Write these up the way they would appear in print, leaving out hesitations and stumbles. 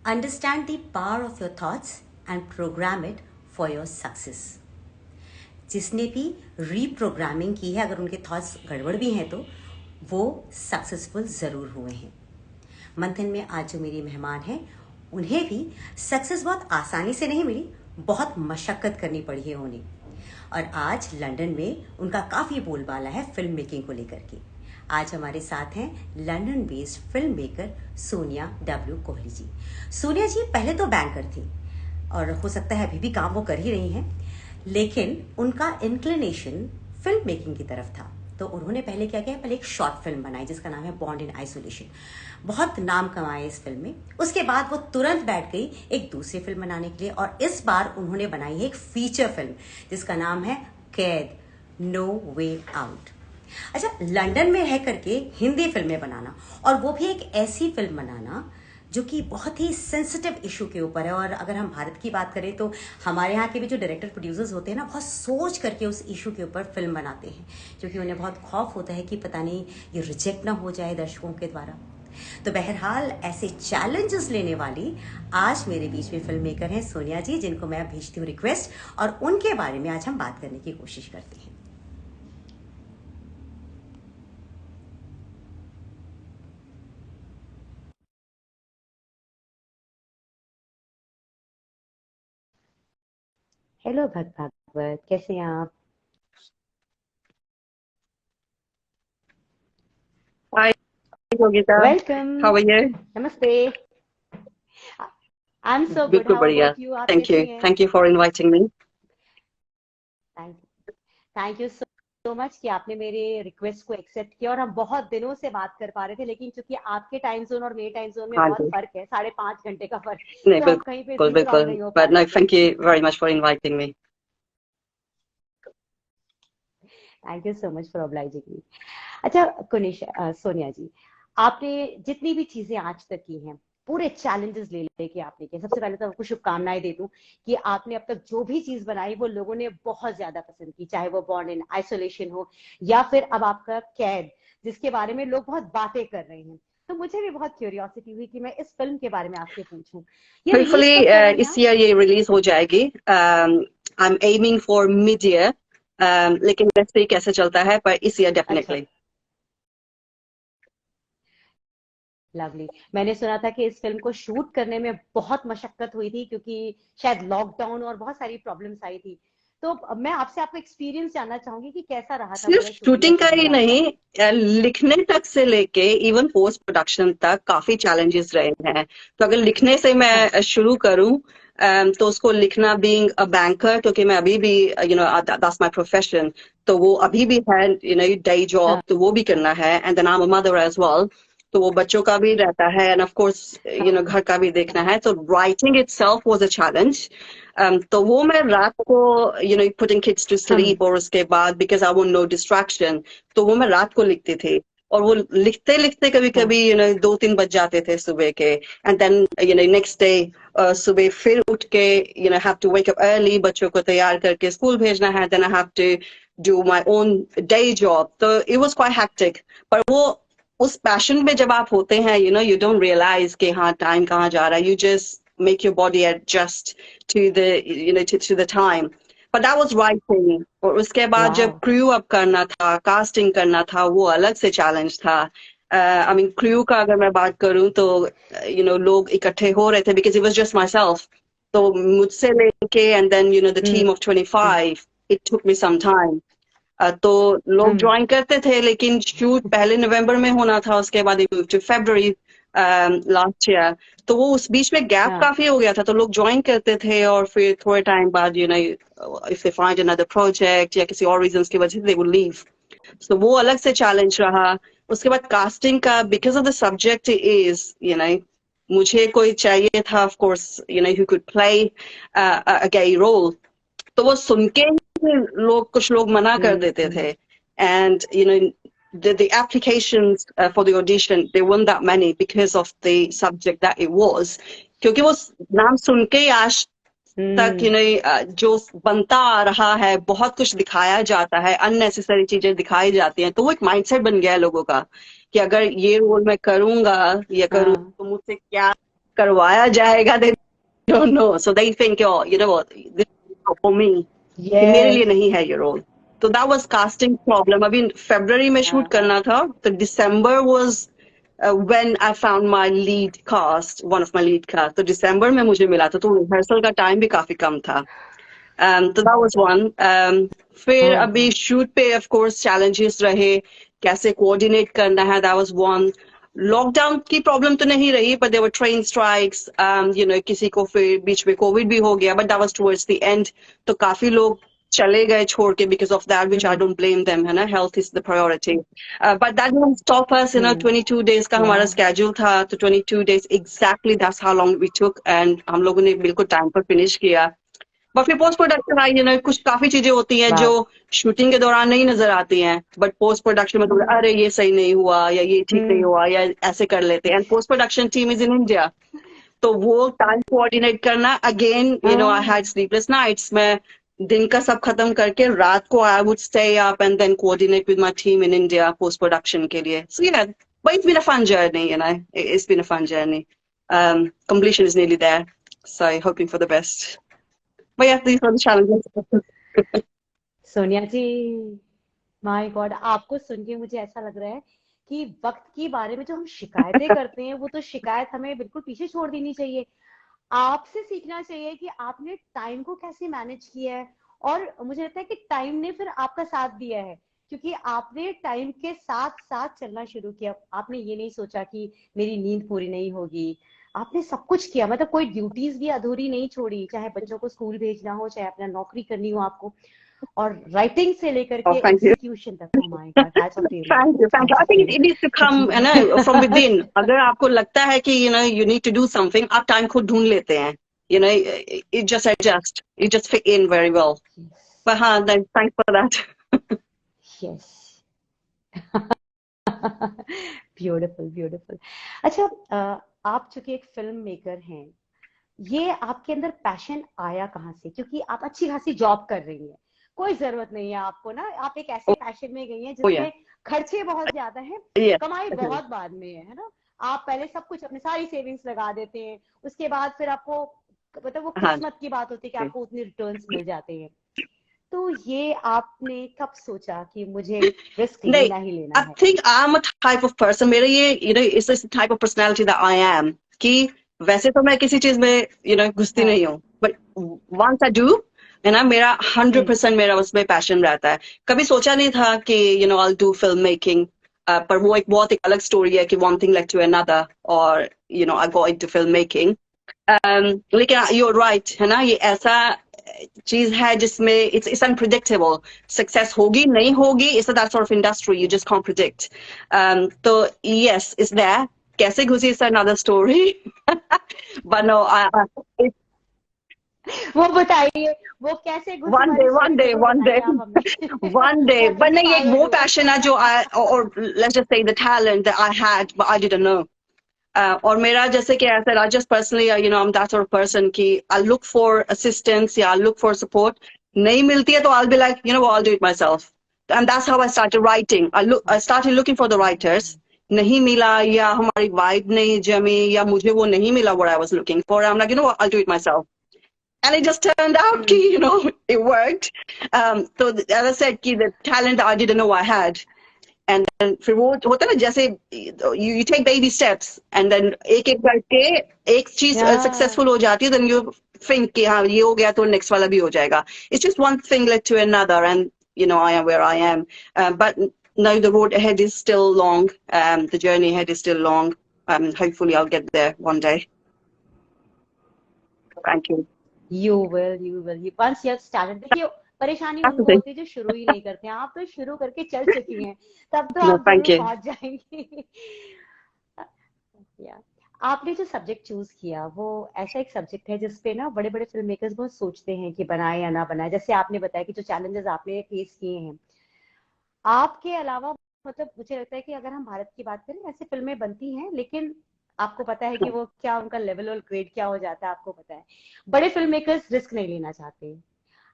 Understand the power of your thoughts and program it for your success. जिसने भी reprogramming की है, अगर उनके थॉट्स गड़बड़ भी हैं तो वो सक्सेसफुल ज़रूर हुए हैं। मंथन में आज जो मेरी मेहमान हैं उन्हें भी सक्सेस बहुत आसानी से नहीं मिली, बहुत मशक्क़त करनी पड़ी है उन्हें। और आज लंदन में उनका काफ़ी बोलबाला है फिल्म मेकिंग को लेकर के। आज हमारे साथ हैं London based film maker Sonia W Kohli ji. Sonia ji पहले तो बैंकर थी और हो सकता है अभी भी काम वो कर ही रही हैं, लेकिन उनका इंक्लिनेशन फिल्म मेकिंग की तरफ था। तो उन्होंने पहले क्या किया, पहले एक शॉर्ट फिल्म बनाई जिसका नाम है बॉन्ड इन आइसोलेशन। बहुत नाम कमाए इस फिल्म में। उसके बाद वो तुरंत बैठ गई एक दूसरी फिल्म बनाने के लिए, और इस बार उन्होंने बनाई है एक फीचर फिल्म जिसका नाम है कैद नो वे आउट। अच्छा, लंदन में रह करके हिंदी फिल्में बनाना, और वो भी एक ऐसी फिल्म बनाना जो कि बहुत ही सेंसिटिव इशू के ऊपर है। और अगर हम भारत की बात करें तो हमारे यहाँ के भी जो डायरेक्टर प्रोड्यूसर्स होते हैं ना, बहुत सोच करके उस इशू के ऊपर फिल्म बनाते हैं, क्योंकि उन्हें बहुत खौफ होता है कि पता नहीं ये रिजेक्ट ना हो जाए दर्शकों के द्वारा। तो बहरहाल ऐसे चैलेंजेस लेने वाली आज मेरे बीच में फिल्म मेकर हैं सोनिया जी, जिनको मैं भेजती हूँ रिक्वेस्ट, और उनके बारे में आज हम बात करने की कोशिश करते हैं। हेलो भक्त भागवत, कैसे हैं आप? Hi, Yogita. How welcome. are you? नमस्ते। आई एम सो गुड, बिल्कुल हाउ बढ़िया। About you? आप Thank you. कैसी हैं? Thank you for inviting me. Thank you so much कि आपने मेरे रिक्वेस्ट को एक्सेप्ट किया। और हम बहुत दिनों से बात कर पा रहे थे, लेकिन चूंकि आपके टाइम जोन और मेरे टाइम जोन में हाँ बहुत जी। फर्क है, 5.5 घंटे का फर्क, नहीं, तो हम कहीं पे बिल्कुल सिंक्रोन बिल्कुल। नहीं हो पा But रहे no, थे। thank you very much for inviting me. Thank you so much for obliging me. अच्छा सोनिया जी, आपने जितनी भी चीजें आज तक की हैं, पूरे चैलेंजेस ले लेके आपने किए। सबसे पहले तो आपको शुभकामनाएं दे दूं कि आपने अब तक जो भी चीज बनाई वो लोगों ने बहुत ज्यादा पसंद की, चाहे वो बॉन्ड इन आइसोलेशन हो या फिर अब आपका कैद, जिसके बारे में लोग बहुत बातें कर रहे हैं। तो मुझे भी बहुत क्यूरियोसिटी हुई कि मैं इस फिल्म के बारे में आपसे पूछूं। ये रिलीज Hopefully, कब कर रहे हैं इस आप? year ये release हो जाएगी। I'm aiming for mid-year. लेकिन वैसे ही कैसे चलता है, पर इस year अच्छा, definitely. लवली। मैंने सुना था कि इस फिल्म को शूट करने में बहुत मशक्कत हुई थी, क्योंकि शायद लॉकडाउन और बहुत सारी प्रॉब्लम्स आई थी। तो अब मैं आपसे आपका एक्सपीरियंस जानना चाहूंगी कि कैसा रहा था सिर्फ पूरा शूटिंग का शूटिंग का ही शेड्यूल आपका। नहीं, लिखने तक से लेके इवन पोस्ट प्रोडक्शन तक काफी चैलेंजेस रहे हैं। तो अगर लिखने से हाँ, मैं शुरू करूं, तो उसको लिखना बीइंग अ बैंकर, क्योंकि मैं अभी भी दैट्स माय प्रोफेशन, तो वो अभी भी है डे जॉब, हाँ, तो वो भी करना है। And then I am a mother as well, तो वो बच्चों का भी रहता है, एंड ऑफ कोर्स हाँ, घर का भी देखना है। तो writing itself was a challenge. तो वो मैं रात को पुटिंग किड्स टू हाँ, स्लीप, और उसके बाद because I want no distraction, तो वो मैं रात को लिखती थी। और वो लिखते लिखते कभी हाँ, कभी 2-3 बज जाते थे सुबह के। एंड देन नेक्स्ट डे सुबह फिर उठ के have to wake up early, बच्चों को तैयार करके स्कूल भेजना है। Then I have to do my own day job, तो इट वाज क्वाइट हेक्टिक। पर वो उस पैशन में जब आप होते हैं, यू डोंट रियलाइज कि हाँ टाइम कहाँ जा रहा है, you just make your body adjust to the to the time. But that was writing. और उसके बाद जब वाओ, क्रू अप करना था, कास्टिंग करना था, वो अलग से चैलेंज था। आई मीन क्रू का अगर मैं बात करूं तो लोग इकट्ठे हो रहे थे, because it was just myself, तो मुझसे लेके and then the hmm, team of 25, it took me some time. तो लोग हम्म, ज्वाइन करते थे, लेकिन शूट पहले नवंबर में होना था, उसके बाद टू फरवरी लास्ट ईयर। तो वो उस बीच में गैप हाँ, काफी हो गया था, तो लोग ज्वाइन करते थे और फिर थोड़े टाइम बाद if they find another project या किसी और रीजंस की वजह से दे वुड लीव। तो वो अलग से चैलेंज रहा। उसके बाद कास्टिंग का, because of the subject is मुझे कोई चाहिए था of course who could play a gay role. तो वो सुन के ही कुछ लोग मना कर देते हम्म, थे। And the applications for the audition, there weren't that many because of the subject that it was, क्योंकि वो नाम सुन के ही आज तक हम्म, जो बनता आ रहा है, बहुत कुछ दिखाया जाता है, अननेसेसरी चीजें दिखाई जाती हैं। तो वो एक माइंडसेट बन गया है लोगों का कि अगर ये रोल मैं करूंगा या करूँ हाँ, तो मुझसे क्या करवाया जाएगा, they don't know, so they think, oh, you know what, this is for me, कि मेरे लिए यस। नहीं है ये रोल. तो that was casting problem. अभी फरवरी में शूट करना था, तो दिसंबर was when I found my lead cast, one of my lead cast. तो दिसंबर में मुझे मिला था, तो रिहर्सल का टाइम भी काफी कम था. तो that was one. फिर अभी शूट पे of course challenges रहे, कैसे coordinate करना है, that was one. लॉकडाउन की प्रॉब्लम तो नहीं रही, but there were train strikes, you know, किसी को फिर बीच में कोविड भी हो गया, but that was towards the end. तो काफी लोग चले गए छोड़ के because of that, which I don't blame them, है ना, health is the priority. But that didn't stop us, you know, 22 days का हमारा schedule था, तो 22 days exactly, that's how long we took, and हम लोगों ने बिल्कुल टाइम पर फिनिश किया. बट फिर post production I, you know, कुछ काफी चीजें होती हैं जो शूटिंग के दौरान नहीं नजर आती हैं, बट पोस्ट प्रोडक्शन में तो अरे ये सही नहीं हुआ, या ये ठीक नहीं हुआ, या ऐसे कर लेते हैं. And post production team is in India, तो वो टाइम कोऑर्डिनेट करना, again you know, I had sleepless nights. मैं दिन का सब खत्म करके रात को I would stay up and then coordinate with my team in India post production के लिए. So yeah, but it's been a fun journey, you know, it's been a fun journey. Completion is nearly there, so hoping for the best. But yeah, these are the challenges. Sonia ji, my god, आपको सुन के मुझे ऐसा लग रहा है कि वक्त के बारे में जो हम शिकायतें करते हैं, वो तो शिकायत हमें बिल्कुल पीछे छोड़ देनी चाहिए. आपसे सीखना चाहिए कि आपने टाइम को कैसे मैनेज किया है, और मुझे लगता है कि टाइम ने फिर आपका साथ दिया है, क्योंकि आपने टाइम के साथ साथ चलना शुरू किया. आपने ये नहीं सोचा कि मेरी नींद पूरी नहीं होगी. आपने सब कुछ किया, मतलब कोई ड्यूटीज भी अधूरी नहीं छोड़ी, चाहे बच्चों को स्कूल भेजना हो, चाहे अपना नौकरी करनी हो आपको, और राइटिंग से लेकर के Oh, thank you. एग्जीक्यूशन तक. Oh my god, hats off to you. Thank you, thank you. I think it needs to come, you know, from within. अगर आपको लगता है कि, you know, you need to do something, आप time खुद ढूंढ लेते हैं. You know, it just adjust. It just fit in very well. But हाँ, thanks for that. Yes. Beautiful beautiful. अच्छा, आप चूंकि एक फिल्म मेकर हैं, ये आपके अंदर पैशन आया कहाँ से? क्योंकि आप अच्छी खासी जॉब कर रही हैं, कोई जरूरत नहीं है आपको ना, आप एक ऐसे पैशन में गई हैं जिसमें खर्चे बहुत ज्यादा हैं, कमाई बहुत बाद में है ना. आप पहले सब कुछ अपनी सारी सेविंग्स लगा देते हैं, उसके बाद फिर आपको, मतलब वो किस्मत की बात होती है कि आपको उतने रिटर्न्स मिल जाते हैं. तो ये आपने कब सोचा कि मुझे रिस्क लेना ही लेना है? I think I'm a type of person, मेरे ये, you know, it's this type of personality that I am, कि वैसे तो मैं किसी चीज में, you know, घुसती नहीं हूँ, but once I do, है ना, मेरा 100% मेरा उसमें पैशन रहता है. कभी सोचा नहीं था कि, you know, I'll do film making, पर वो एक बहुत एक अलग स्टोरी है कि one thing led to another, और you know, I got into film making. लेकिन you're right, है ना, ये ऐसा चीज है जिसमें it's unpredictable. Success होगी नहीं होगी, it's that sort of industry you just can't predict. तो yes, it's there. कैसे घुसी is another story. But no, वो बताइए, वो कैसे घुसी? one day. But नहीं, एक वो passion है जो or let's just say the talent that I had, but I didn't know. और मेरा जैसे कि ऐसा रहा, just personally, you know, I'm that sort of person कि I'll look for assistance, या I'll look for support. नहीं मिलती है तो I'll be like, you know what, I'll do it myself. And that's how I started writing. I started looking for the writers. नहीं मिला, या हमारी vibe नहीं जमी, या मुझे वो नहीं मिला what I was looking for. I'm like, you know what, I'll do it myself. And it just turned out कि, you know, it worked. So as I said, कि the talent I didn't know I had. And then फिर वो होता है ना, जैसे you take baby steps, and then एक एक करके एक चीज successful हो जाती है, then you think कि हाँ ये हो गया तो next वाला भी हो जाएगा. It's just one thing led to another, and you know, I am where I am. But no, the road ahead is still long. The journey ahead is still long. Hopefully I'll get there one day. Thank you. You will. Once you have started, देखिए परेशानी उनको होती है जो शुरू ही नहीं करते हैं. आप तो शुरू करके चल चुकी हैं, तब तो आप जरूर पहुंच जाएंगी. आपने जो सब्जेक्ट चूज किया, वो ऐसा एक सब्जेक्ट है जिसपे ना बड़े बड़े फिल्म मेकर्स बहुत सोचते हैं कि बनाए या ना बनाए. जैसे आपने बताया कि जो चैलेंजेस आपने फेस किए हैं, आपके अलावा, मतलब मुझे लगता है कि अगर हम भारत की बात करें, ऐसी फिल्में बनती हैं, लेकिन आपको पता है कि वो क्या, उनका लेवल और ग्रेड क्या हो जाता है, आपको पता है. बड़े फिल्म मेकर्स रिस्क नहीं लेना चाहते.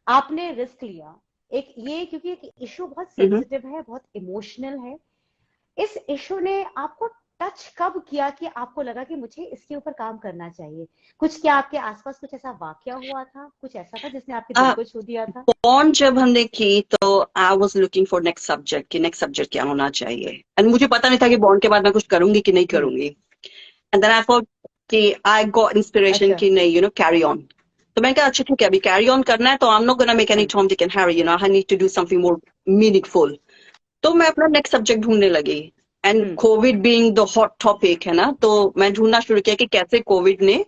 आपने रिस्क लिया. एक ये, क्योंकि एक इशू बहुत सेंसिटिव है, बहुत इमोशनल है. इस इशू ने आपको टच कब किया कि आपको लगा कि मुझे इसके ऊपर काम करना चाहिए? कुछ क्या आपके आसपास कुछ ऐसा वाकया हुआ था, कुछ ऐसा था जिसने आपके दिल को छू दिया था? बॉन्ड जब हमने की तो I was looking for next subject कि नेक्स्ट सब्जेक्ट क्या होना चाहिए, एंड मुझे पता नहीं था कि बॉन्ड के बाद मैं कुछ करूंगी कि नहीं करूंगी। एंड देन आई थॉट कि आई गॉट इंस्पिरेशन अच्छा। कि नहीं कैरी ऑन। तो मैंने कहा अच्छा ठीक है, अभी कैरी ऑन करना है तो I am not gonna make any Tom Dick and Harry, I need to do something more meaningful. तो मैं अपना नेक्स्ट सब्जेक्ट ढूंढने लगी, and Covid being the hot topic है ना, तो मैं ढूंढना शुरू किया कि कैसे कोविड ने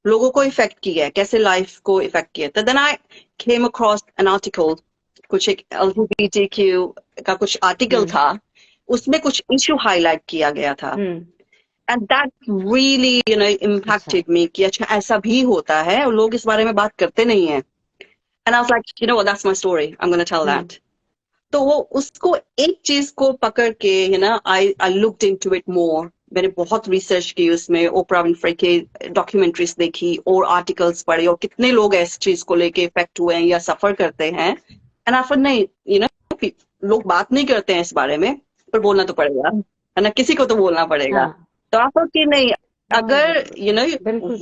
लोगों को इफेक्ट किया है, कैसे लाइफ को इफेक्ट किया। तो then I came across an article, कुछ एक LGBTQ का कुछ आर्टिकल था, उसमें कुछ इशू हाईलाइट किया गया था, and that really impacted me कि अच्छा ऐसा भी होता है और लोग इस बारे में बात करते नहीं है। And I was like that's my story, I am gonna tell that. तो वो उसको एक चीज को पकड़ के I looked into it more. मैंने बहुत रिसर्च की उसमें, ओपरा विनफ्रे के डॉक्यूमेंट्रीज देखी और आर्टिकल्स पढ़े, और कितने लोग इस चीज को लेके इफेक्ट हुए हैं या सफर करते हैं। एंड आई थॉट नहीं, लोग बात नहीं करते हैं इस बारे में, पर बोलना तो पड़ेगा, है ना, किसी को तो बोलना पड़ेगा। तो आई थॉट कि नहीं, अगर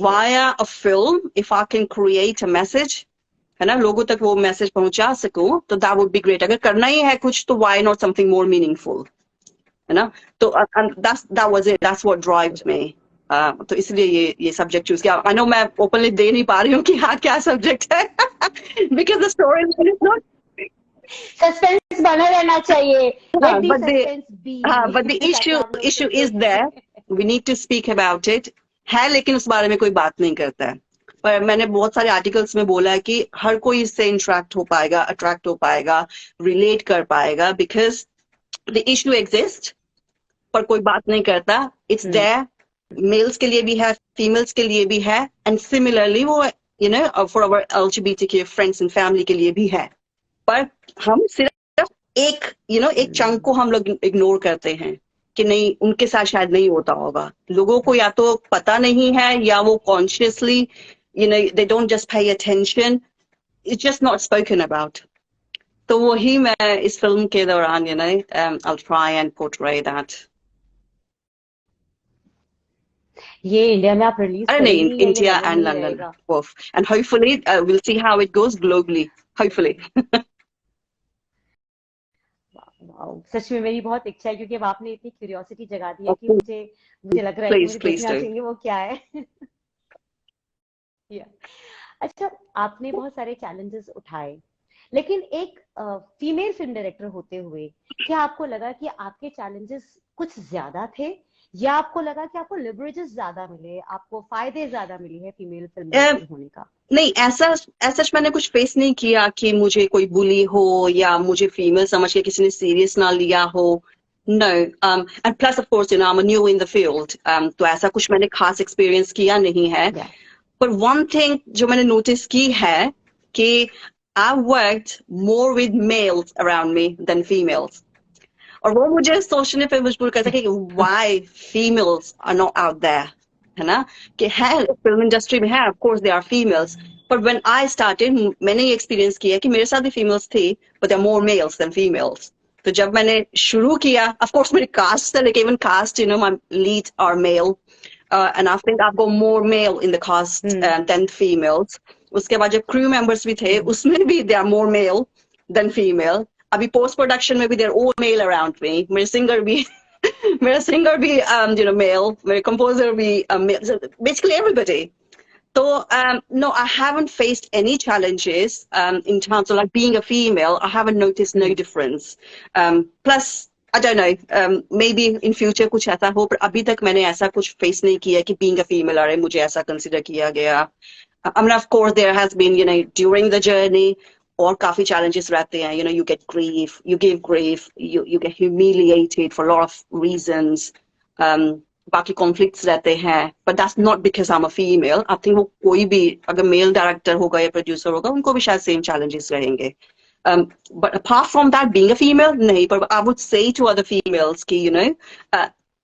via a film if I can create a message, है ना, लोगों तक वो मैसेज पहुंचा सकूं, तो दैट वुड बी ग्रेट। अगर करना ही है कुछ तो why not something more meaningful, है ना। तो that was it, that's what drives me. तो इसलिए ये सब्जेक्ट चूज किया। आई नो मैं ओपनली दे नहीं पा रही हूँ कि हाँ क्या सब्जेक्ट है because the story is not, suspense बना रहना चाहिए। But the issue is there, we need to speak about it, है, लेकिन उस बारे में कोई बात नहीं करता है। पर मैंने बहुत सारे आर्टिकल्स में बोला है कि हर कोई इससे इंटरेक्ट हो पाएगा, अट्रैक्ट हो पाएगा, रिलेट कर पाएगा, बिकॉज द इशू एग्जिस्ट पर कोई बात नहीं करता। इट्स देयर, मेल्स के लिए भी है, फीमेल्स के लिए भी है, एंड सिमिलरली वो for our LGBTQ friends and family के लिए भी है। पर हम सिर्फ एक चंक को हम लोग इग्नोर करते हैं कि नहीं, उनके साथ शायद नहीं होता होगा। लोगों को या तो पता नहीं है या वो consciously they don't just pay attention, it's just not spoken about. तो वही मैं इस फिल्म के दौरान I'll try and portray that. ये इंडिया में आप रिलीज करेंगी? India and London both, and hopefully we'll see how it goes globally, hopefully. सच में मेरी बहुत इच्छा है, क्योंकि अब आपने इतनी क्यूरियोसिटी जगा दी है कि मुझे लग रहा है कि मुझे देखना चाहिए वो क्या है। अच्छा, आपने बहुत सारे चैलेंजेस उठाए, लेकिन एक फीमेल फिल्म डायरेक्टर होते हुए क्या आपको लगा कि आपके चैलेंजेस कुछ ज्यादा थे, या आपको लगा कि आपको लिवरेजेस ज्यादा मिले, आपको फायदे ज्यादा मिले हैं फीमेल फिल्म डायरेक्टर होने का? नहीं, ऐसा मैंने कुछ फेस नहीं किया कि मुझे कोई बुली हो या मुझे फीमेल समझ के किसी ने सीरियस ना लिया हो। No, and plus of course I'm new in the field, तो ऐसा कुछ मैंने खास एक्सपीरियंस किया नहीं है। But one thing जो मैंने नोटिस की है कि I worked more with males around me than females, और वो मुझे सोचने पे मजबूर करता है कि why females are not out there, है ना, कि है फिल्म इंडस्ट्री में है, of course there are females, but when I started मैंने ये एक्सपीरियंस किया कि मेरे साथ भी females थी, but there are more males than females. तो जब मैंने शुरू किया, of course मेरी कास्ट है, like even cast, my leads are male, and I think I've got more male in the cast than females. उसके बाद जब crew members भी थे, उसमें भी they are more male than female. अभी post production में भी they're all male around me. मेरे singer भी male, मेरे composer भी male. So basically everybody. So no, I haven't faced any challenges in terms of like being a female. I haven't noticed no difference. Plus I don't know, maybe in future कुछ ऐसा हो, पर अभी तक मैंने ऐसा कुछ face नहीं किया कि being a female अरे मुझे ऐसा consider किया गया. I mean, of course there has been, during the journey, और काफी challenges रहते हैं. You get grief, you give grief, you get humiliated for a lot of reasons. बाकी conflicts रहते हैं, but that's not because I'm a female. I think वो कोई भी अगर male director होगा या producer होगा, उनको भी शायद same challenges रहेंगे. But apart from that, being a female, nahi, but I would say to other females,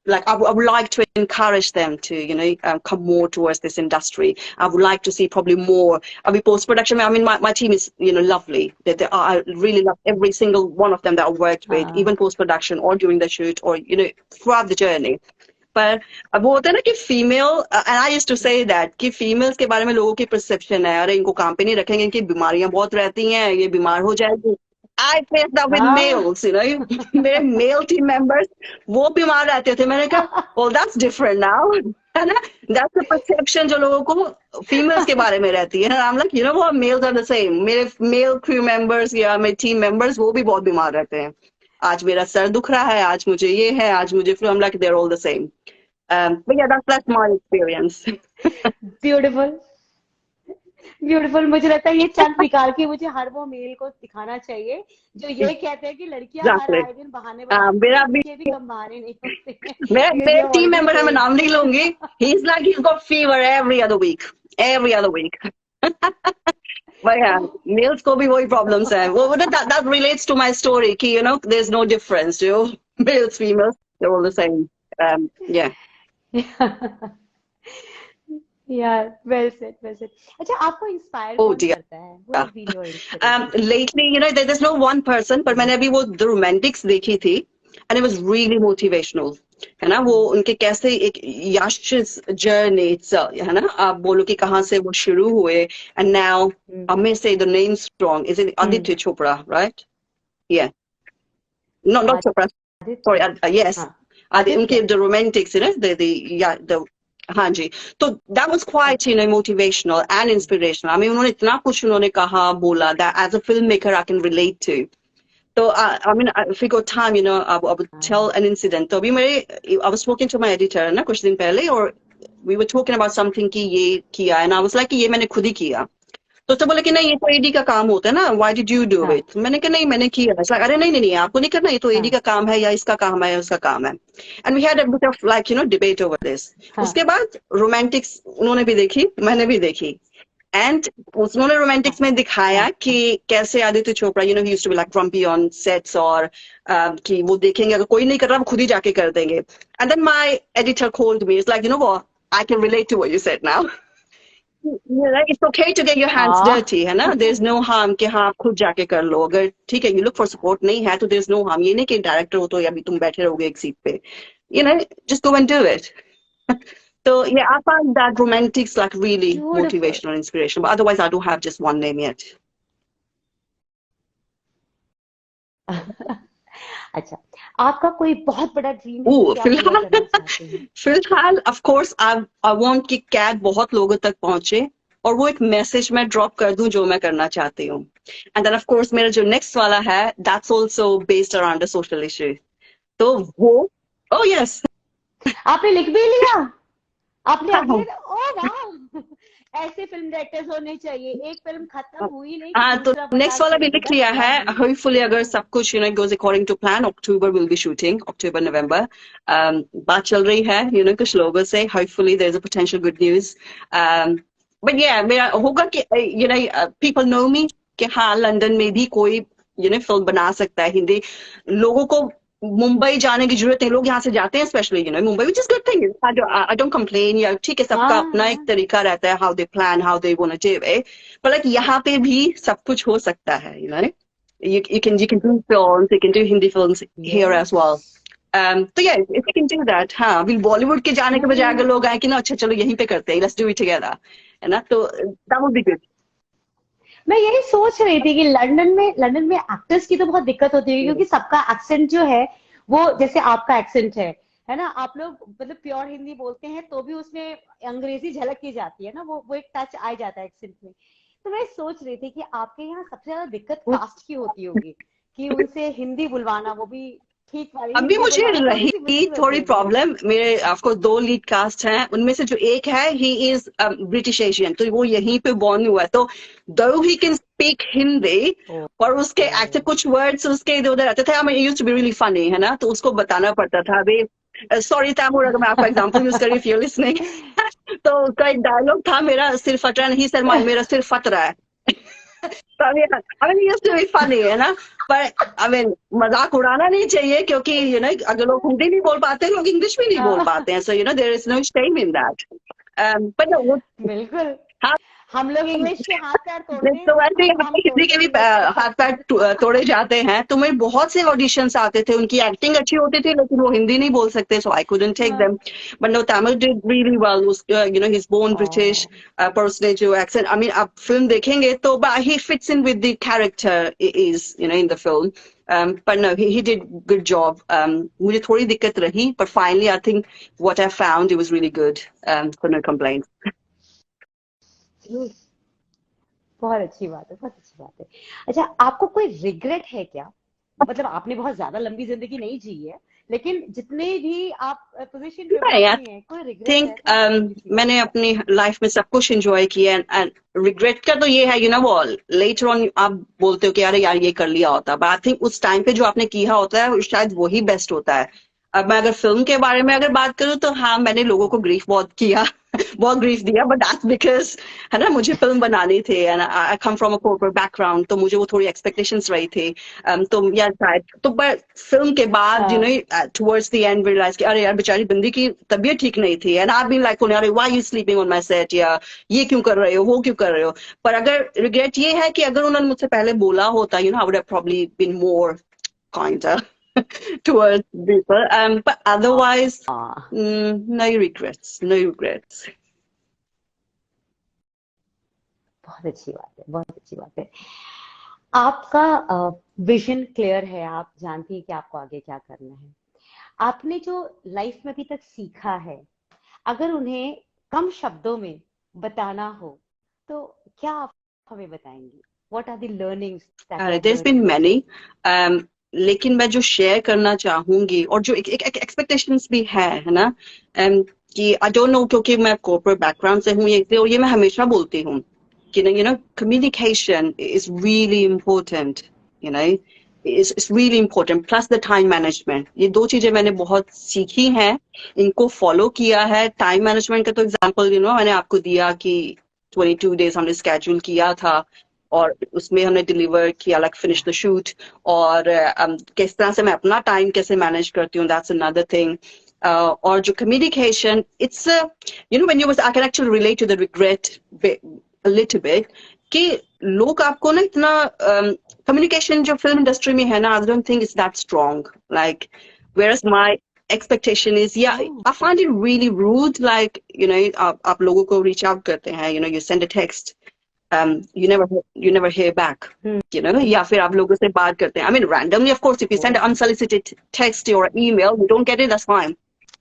like I would like to encourage them to, come more towards this industry. I would like to see probably more. I mean, post-production, I mean, my team is, lovely. I really love every single one of them that I worked with, even post-production or during the shoot or, throughout the journey. पर अब वो होता है ना कि female, and I used to say that कि females के बारे में लोगों की परसेप्शन है, अरे इनको काम पे नहीं रखेंगे, इनकी बीमारियां बहुत रहती हैं, ये बीमार हो जाएगी। आई फेस दैट विद हाँ मेल्स, यू नो, मेरे मेल टीम मेंबर्स वो बीमार रहते थे। मैंने कहा well that's different now, है ना, that's the perception जो लोगों को फीमेल्स के बारे में रहती है। I'm like, you know what, males are the same। मेरे मेल क्रू मेंबर्स या मेरे टीम मेंबर्स वो भी बहुत बीमार रहते हैं। आज मेरा सर दुख रहा है, आज मुझे ये है, आज मुझे flu. I'm like they're all the same। but yeah, that's my experience। Beautiful beautiful. मुझे लगता है ये चंद निकाल के मुझे हर वो मेल को दिखाना चाहिए जो ये कहते हैं कि लड़कियां हर Exactly। आए दिन बहाने बनाती मेरा हैं, भी इनके भी कम बहाने नहीं होते हैं। मेरे ये टीम ऑलरेडी मेंबर है, मैं सेम। नाम नहीं लूंगी, he's like he's got fever every other week। But yeah, males को भी वही problems है। वो that relates to my story कि you know there's no difference, you know, males females they're all the same। yeah। यार well said well said. अच्छा, आपको inspire oh कौन dear। करता है? Who has been your inspiration? lately you know there's no one person, पर मैंने अभी वो The Romantics देखी थी and it was really motivational। है ना, वो उनके कैसे एक यश's journey itself, है ना, आप बोलो कि कहाँ से वो शुरू हुए and now I may say the name strong, is it Aditya Chopra, right? yeah, not Chopra, sorry, Aditya. yes, हाँ उनके Aditya. The Romantics, you know, the हाँ जी। तो that was quite you know motivational and inspirational। I mean उन्होंने इतना कुछ उन्होंने कहा बोला that as a filmmaker I can relate to। तो I mean if we got time you know I would tell an incident। तो अभी मेरे I was talking to my editor ना कुछ दिन पहले और we were talking about something कि ये किया and I was like कि ये मैंने खुद ही किया। तो बोले कि नहीं ये तो एडी का काम होता है ना, why did you do it. मैंने कहा नहीं मैंने किया। अरे नहीं नहीं नहीं आपको नहीं करना, ये तो एडी का काम है या इसका काम है या उसका काम है। And we had a bit of like you know debate over this. उसके बाद रोमांटिक्स उन्होंने भी देखी, मैंने भी देखी एंड उन्होंने रोमांटिक्स में दिखाया कि कैसे Aditya Chopra you know he used to be like grumpy on sets और कि वो देखेंगे अगर कोई नहीं कर रहा वो खुद ही जाके कर देंगे। And then my editor called me, it's like you know what, I can relate to what you said now. It's okay to get your hands dirty, है ना, there's no harm कि हाँ आप खुद जाके कर लो। अगर ठीक है you look for support नहीं है तो there's no harm। ये नहीं कि डायरेक्टर हो तो या भी तुम बैठे रहोगे एक सीट पे, you know, just go and do it। So yeah, I find that romantics like really motivational, inspirational, but otherwise I don't have just one name yet। अच्छा, आपका कोई बहुत बड़ा ड्रीम फिलहाल ऑफ कोर्स आई वांट कि cat बहुत लोगों तक पहुंचे और वो एक मैसेज मैं ड्रॉप कर दूं जो मैं करना चाहती हूँ। एंड देन ऑफ कोर्स मेरा जो नेक्स्ट वाला है that's also based around a social issue. तो वो ओह यस आपने लिख भी लिया? आपने अगले ओह वाह, ऐसे फिल्म डायरेक्टर्स होने चाहिए। एक फिल्म खत्म हुई नहीं हाँ तो नेक्स्ट वाला भी लिख लिया है। होपफुली अगर सब कुछ you know goes according to plan October will be shooting, October November. बात चल रही है यू नो कुछ लोगों से, hopefully there is a potential good news. But yeah मेरा होगा कि you know people know me कि हाँ लंदन में भी कोई यू नो फिल्म बना सकता है हिंदी। लोगों को मुंबई जाने की जरूरत नहीं, लोग यहाँ से जाते हैं specially you know Mumbai, which is good thing. I don't complain, या ठीक है सबका अपना एक तरीका रहता है how they plan, how they want to do it, पर लाइक यहाँ पे भी सब कुछ हो सकता है you know. you can do films, you can do Hindi films here as well। तो yeah if you can do that, हाँ अभी बॉलीवुड के जाने के बजाय अगर लोग आए कि ना अच्छा चलो यहीं पे करते हैं, let's do it together, है ना, तो that would be good। मैं यही सोच रही थी कि लंदन में एक्टर्स की तो बहुत दिक्कत होती है क्योंकि सबका एक्सेंट जो है वो जैसे आपका एक्सेंट है ना, आप लोग मतलब प्योर हिंदी बोलते हैं तो भी उसमें अंग्रेजी झलक की जाती है ना, वो एक टच आ जाता है एक्सेंट में। तो मैं सोच रही थी कि आपके यहाँ सबसे ज्यादा दिक्कत कास्ट की होती होगी कि उनसे हिंदी बुलवाना, वो भी ठीक वाली अभी मुझे रही थोड़ी प्रॉब्लम। मेरे आपको 2 लीड कास्ट हैं, उनमें से जो एक है ही इज ब्रिटिश एशियन, तो वो यहीं पे बॉर्न हुआ है। तो दो ही कैन स्पीक हिंदी और उसके एक्टर कुछ वर्ड्स उसके इधर उधर आते थे। I used to be really funny, है ना, तो उसको बताना पड़ता था। अभी सॉरी तैमूर अगर मैं आपका एग्जांपल यूज करी इफ यू आर लिसनिंग, तो उसका एक डायलॉग था मेरा सिर फट रहा नहीं सर, मेरा सिर फट रहा है। तो I mean, he used to be funny, है ना, पर I mean, मजाक उड़ाना नहीं चाहिए क्योंकि you know अगर लोग हिंदी नहीं बोल पाते लोग इंग्लिश भी नहीं बोल पाते हैं, so you know there is no shame in that। But no, बिल्कुल। हाँ हम लोग इंग्लिश के हाथ पैर तोड़ते हैं, तो वैसे ही हम अपने हिंदी के भी तोड़ते हैं। हाथ पैर तोड़े जाते हैं। तो मेरे बहुत से ऑडिशंस आते थे, उनकी एक्टिंग अच्छी होती थी लेकिन वो हिंदी नहीं बोल सकते, so I couldn't take them. But no, Tamil did really well. You know, he is born British, पर उसने जो एक्सेंट, आई मीन आप फिल्म देखेंगे तो he fits in with the character is, you know, in the film. But no, he did good job. मुझे थोड़ी दिक्कत रही, but finally I think what I found, it was really good. So no complaints. बहुत अच्छी बात है, बहुत अच्छी बात है। अच्छा, आपको कोई रिग्रेट है क्या? मतलब आपने बहुत ज्यादा लंबी जिंदगी नहीं जी है, लेकिन जितने भी आप पोजीशन पे नहीं, पहुंचे हैं, कोई रिग्रेट थिंक है था किसी मैंने अपनी लाइफ में सब कुछ एंजॉय किया। एंड रिग्रेट का तो ये है, यू नो, वो लेटर ऑन आप बोलते हो कि अरे यार ये कर लिया होता, बट आई थिंक उस टाइम पे जो आपने किया होता है शायद वही बेस्ट होता है। अब मैं अगर फिल्म के बारे में अगर बात करूँ तो हाँ, मैंने लोगों को ग्रीफ बहुत किया, बहुत ग्रीफ दिया, बट दैट्स बिकॉज, है ना, मुझे फिल्म बनानी थी and I come from a corporate background, तो मुझे वो थोड़ी एक्सपेक्टेशंस रही थी। तो या शायद तो, बट फिल्म के बाद, you know, towards the end realise कि अरे यार बेचारी बंदी की तबीयत ठीक नहीं थी, एंड आई बीन लाइक, अरे why you sleeping on my set, या ये क्यों कर रहे हो, वो क्यों कर रहे हो। पर अगर रिग्रेट ये है कि अगर उन्होंने मुझसे पहले बोला होता, you know, I would have probably been more kinder towards people. But otherwise, no regrets, no regrets. बहुत अच्छी बात है, बहुत अच्छी बात है। आपका विजन क्लियर है, आप जानती हैं कि आपको आगे क्या करना है। आपने जो लाइफ में अभी तक सीखा है, अगर उन्हें कम शब्दों में बताना हो तो क्या आप हमें बताएंगी? What are the learnings that you have There's learned been in this many. journey? लेकिन मैं जो शेयर करना चाहूंगी और जो एक एक्सपेक्टेशंस भी है ना, कि आई डोंट नो, क्योंकि मैं कॉर्पोरेट बैकग्राउंड से हूँ ये, और ये मैं हमेशा बोलती हूँ कि you no, communication is really important, you know, it's really important, plus the time management. ये दो चीजें मैंने बहुत सीखी हैं, इनको फॉलो किया है। टाइम मैनेजमेंट का तो एग्जांपल, यू नो, मैंने आपको दिया कि 22 डेज हमने स्केड्यूल किया था और उसमें हमने डिलीवर किया, लाइक फिनिश द शूट। और किस तरह से मैं अपना टाइम कैसे मैनेज करती हूँ, दैट्स अनदर थिंग। और जो communication, it's, you know, when you I can actually relate to the regret a little bit, कि लोग आपको ना इतना कम्युनिकेशन जो फिल्म इंडस्ट्री में है ना, I don't think it's that strong, like whereas my expectation is, yeah, I find it really rude, like, you know, आप लोगों को reach out करते हैं, you know, you send a text, you never hear back, you know, या फिर आप लोगों से बात करते हैं, I mean randomly, of course, if you send an unsolicited text or email, you don't get it, that's fine,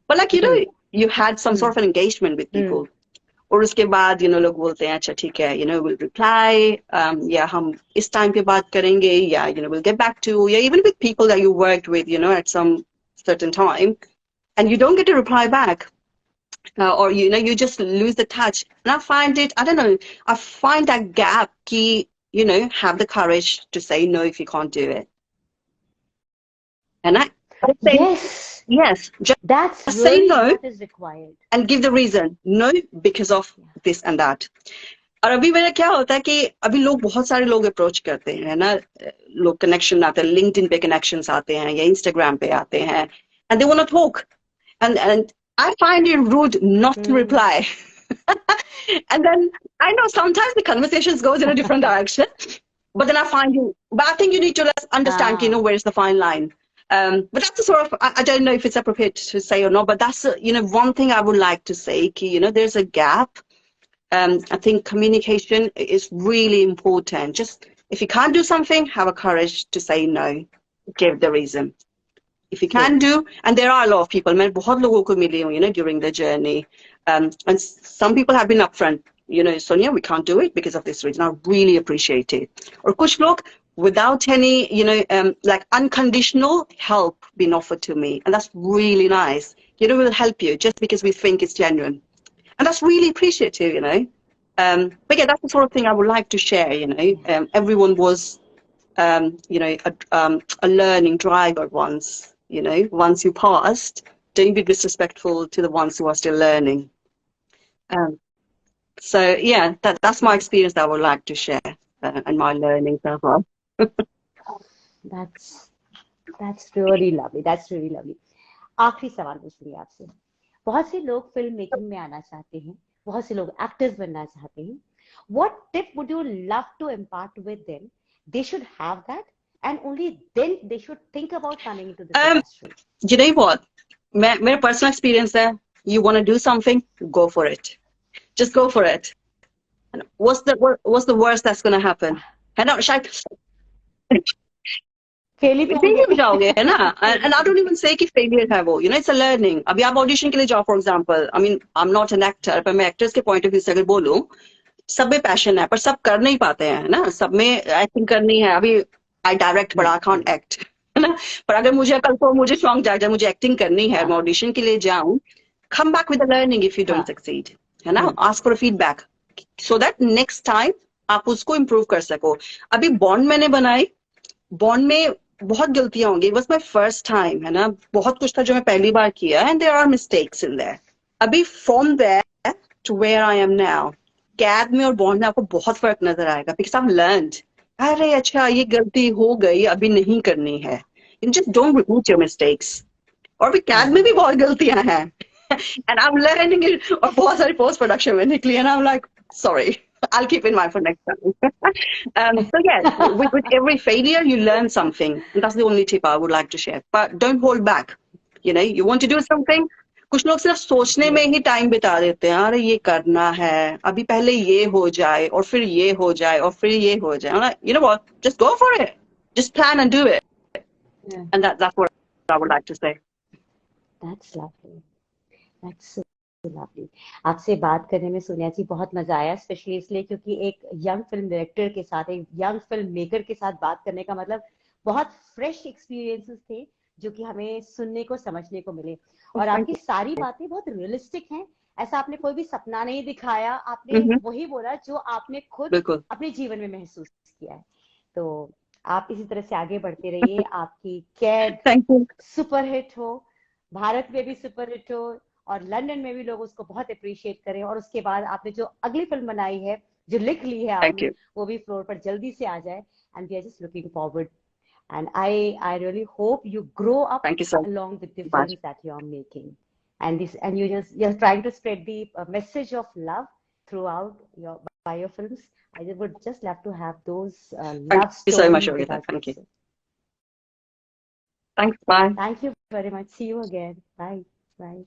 but like, you know, you had some sort of an engagement with people. और उसके बाद, you know, लोग बोलते हैं अच्छा ठीक है, you know, we'll reply, या हम इस टाइम पे बात करेंगे, या you know, we'll get back to, या even with people that you worked with, you know, at some certain time, and you don't get a reply back. Or you know, you just lose the touch, and I find it, I don't know, I find that gap key, you know, have the courage to say no if you can't do it. And I think, yes, just That's say really no what is required. and give the reason, no because of this and that. और अभी मेरा क्या होता है कि अभी लोग, बहुत सारे लोग अप्रोच करते हैं ना, लोग कनेक्शन आते हैं, लिंक्डइन पे कनेक्शंस आते हैं या इंस्टाग्राम पे आते हैं, and they want to talk, and I find it rude not to reply. And then I know sometimes the conversations goes in a different direction, but then I find you, but I think you need to understand, you know, where's the fine line. But that's the sort of, I don't know if it's appropriate to say or not, but that's, you know, one thing I would like to say, you know, there's a gap. I think communication is really important. Just, if you can't do something, have a courage to say no, give the reason. If you can do, and there are a lot of people, मैं बहुत लोगों को मिली हूँ, you know, during the journey, and some people have been upfront, you know, Sonia, we can't do it because of this reason. I really appreciate it. और कुछ लोग without any, you know, like unconditional help being offered to me, and that's really nice. You know, we'll help you just because we think it's genuine. And that's really appreciative, you know. But yeah, that's the sort of thing I would like to share, you know. Everyone was, you know, a learning driver once, you know. Once you passed, don't be disrespectful to the ones who are still learning. So yeah, that's my experience that I would like to share, and my learnings as well. That's really lovely. That's really lovely. आखिरी सवाल पूछूंगी आपसे। बहुत से लोग film making में आना चाहते हैं, बहुत से लोग एक्टर्स बनना चाहते हैं, What tip would you love to impart with them? They should have that, and only then they should think about coming into this industry. You know what? My personal experience है, you want to do something, go for it. Just go for it. And what's the worst that's going to happen? है ना? शायद fail भी जाओगे, है ना? And I don't even say कि failure है वो. You know, it's a learning. अभी आप audition के लिए जाओ, for example. I mean, I'm not an actor, पर मैं actors के point of view से अगर बोलूं, सब में पैशन है, पर सब कर नहीं पाते हैं, ना? सब में एक्टिंग करनी है. अभी I direct, but I can't act. है ना? पर अगर मुझे कल को मुझे शौक जाग जाए, मुझे एक्टिंग करनी है, मैं ऑडिशन के लिए जाऊं, come back with a learning if you don't succeed. है ना? Ask for a feedback so that next time आप उसको improve कर सको. अभी बॉन्ड मैंने बनाई, बॉन्ड में बहुत गलतियां होंगी. It was my first time, है ना? बहुत कुछ था जो मैं पहली बार किया, and there are mistakes in there. अभी from there to where I am now, कैद में और बॉन्ड में आपको बहुत फर्क नजर आएगा, because I've learned. अरे अच्छा, ये गलती हो गई, अभी नहीं करनी है. You just don't repeat your mistakes. और भी कैद में भी बहुत गलतियां हैं, and I'm learning it. और बहुत सारी post production में निकली, and I'm like, sorry, I'll keep in mind for next time. So yeah, with every failure you learn something, and that's the only tip I would like to share. But don't hold back. You know, you want to do something. कुछ लोग सिर्फ सोचने में ही time बिता देते हैं, अरे ये करना है, अभी पहले ये हो जाए और फिर ये हो जाए और फिर ये हो जाए. Like, you know what? Just go for it. Just plan and do it. Yeah. And that's what I would like to say. That's lovely. That's so lovely. आपसे बात करने में सोनिया जी बहुत मजा आया, स्पेशली इसलिए क्योंकि एक यंग फिल्म डायरेक्टर के साथ, एक यंग फिल्म मेकर के साथ बात करने का मतलब बहुत फ्रेश एक्सपीरियंसेस थे जो कि हमें सुनने को समझने को मिले. और आपकी सारी बातें बहुत रियलिस्टिक हैं. ऐसा आपने कोई भी सपना नहीं दिखाया, आपने वही बोला जो आपने खुद अपने जीवन में महसूस किया है. तो आप इसी तरह से आगे बढ़ते रहिए. आपकी कैद सुपर हिट हो, भारत में भी सुपर हिट हो, और लंदन में भी लोग उसको बहुत अप्रिशिएट करें. और उसके बाद आपने जो अगली फिल्म बनाई है, जो लिख ली है आपने, वो भी फ्लोर पर जल्दी से आ जाए. And we are just looking forward. And I really hope you grow up along with the films that you are making, and you're trying to spread the message of love throughout by your films. I would just love to have those love stories. Thank you so much, Olga. Thank you. Thanks. Bye. Thank you very much. See you again. Bye. Bye.